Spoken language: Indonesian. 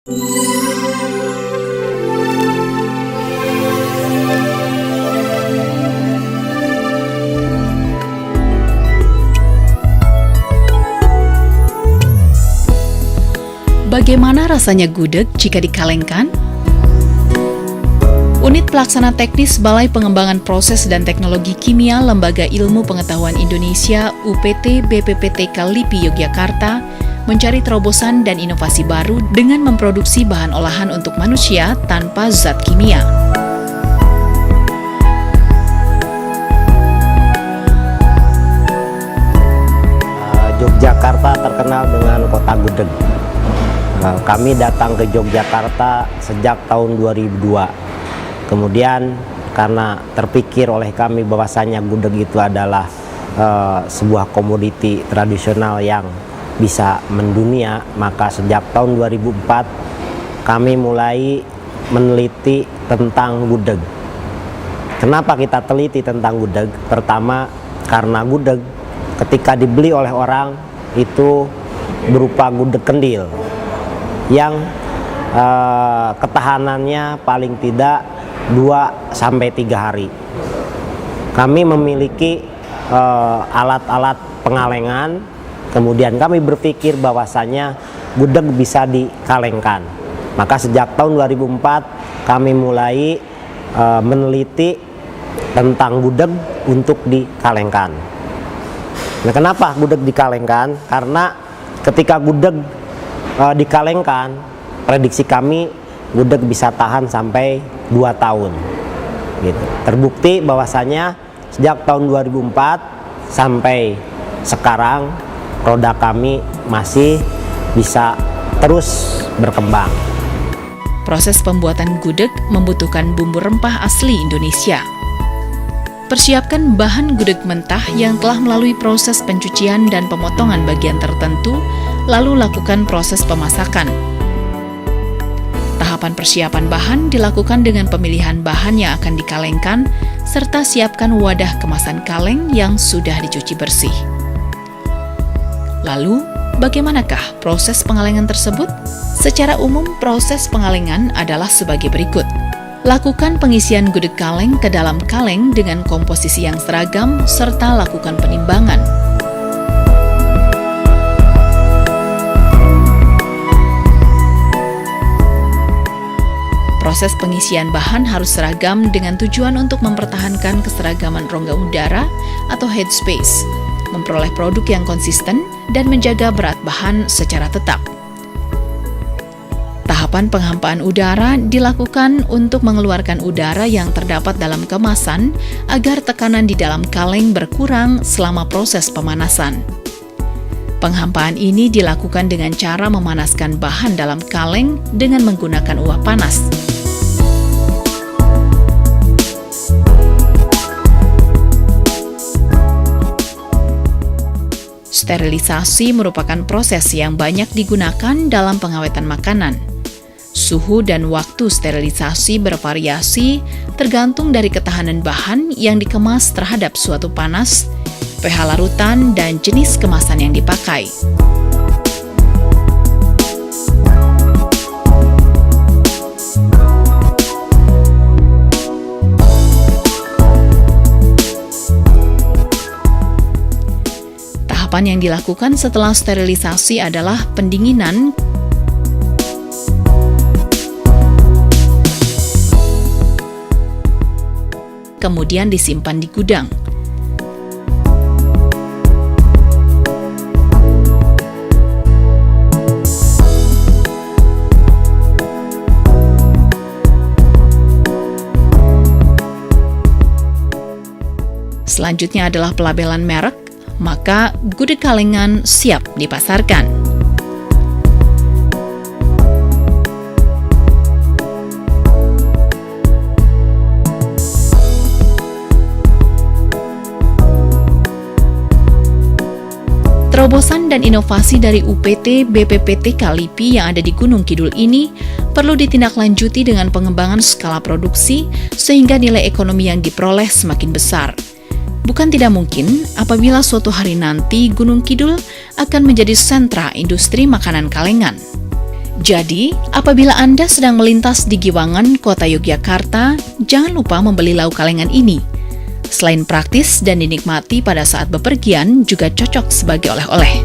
Bagaimana rasanya gudeg jika dikalengkan? Unit Pelaksana Teknis Balai Pengembangan Proses dan Teknologi Kimia Lembaga Ilmu Pengetahuan Indonesia UPT BPPTK LIPI Yogyakarta mencari terobosan dan inovasi baru dengan memproduksi bahan olahan untuk manusia tanpa zat kimia. Yogyakarta terkenal dengan kota gudeg. Kami datang ke Yogyakarta sejak tahun 2002. Kemudian karena terpikir oleh kami bahwasanya gudeg itu adalah sebuah komoditi tradisional yang bisa mendunia, maka sejak tahun 2004 kami mulai meneliti tentang gudeg. Kenapa kita teliti tentang gudeg? Pertama, karena gudeg ketika dibeli oleh orang itu berupa gudeg kendil yang ketahanannya paling tidak 2-3 hari. Kami memiliki alat-alat pengalengan, kemudian kami berpikir bahwasanya gudeg bisa dikalengkan. Maka sejak tahun 2004 kami mulai meneliti tentang gudeg untuk dikalengkan. Nah, kenapa gudeg dikalengkan? Karena ketika gudeg dikalengkan, prediksi kami gudeg bisa tahan sampai 2 tahun gitu. Terbukti bahwasanya sejak tahun 2004 sampai sekarang produk kami masih bisa terus berkembang. Proses pembuatan gudeg membutuhkan bumbu rempah asli Indonesia. Persiapkan bahan gudeg mentah yang telah melalui proses pencucian dan pemotongan bagian tertentu, lalu lakukan proses pemasakan. Tahapan persiapan bahan dilakukan dengan pemilihan bahan yang akan dikalengkan, serta siapkan wadah kemasan kaleng yang sudah dicuci bersih. Lalu, bagaimanakah proses pengalengan tersebut? Secara umum, proses pengalengan adalah sebagai berikut. Lakukan pengisian gudeg kaleng ke dalam kaleng dengan komposisi yang seragam, serta lakukan penimbangan. Proses pengisian bahan harus seragam dengan tujuan untuk mempertahankan keseragaman rongga udara atau headspace, memperoleh produk yang konsisten, dan menjaga berat bahan secara tetap. Tahapan penghampaan udara dilakukan untuk mengeluarkan udara yang terdapat dalam kemasan agar tekanan di dalam kaleng berkurang selama proses pemanasan. Penghampaan ini dilakukan dengan cara memanaskan bahan dalam kaleng dengan menggunakan uap panas. Sterilisasi merupakan proses yang banyak digunakan dalam pengawetan makanan. Suhu dan waktu sterilisasi bervariasi tergantung dari ketahanan bahan yang dikemas terhadap suatu panas, pH larutan, dan jenis kemasan yang dipakai. Tahapan yang dilakukan setelah sterilisasi adalah pendinginan, kemudian disimpan di gudang. Selanjutnya adalah pelabelan merek, maka gudeg kalengan siap dipasarkan. Terobosan dan inovasi dari UPT BPPTK LIPI yang ada di Gunung Kidul ini perlu ditindaklanjuti dengan pengembangan skala produksi sehingga nilai ekonomi yang diperoleh semakin besar. Bukan tidak mungkin apabila suatu hari nanti Gunung Kidul akan menjadi sentra industri makanan kalengan. Jadi, apabila Anda sedang melintas di Giwangan, Kota Yogyakarta, jangan lupa membeli lauk kalengan ini. Selain praktis dan dinikmati pada saat bepergian, juga cocok sebagai oleh-oleh.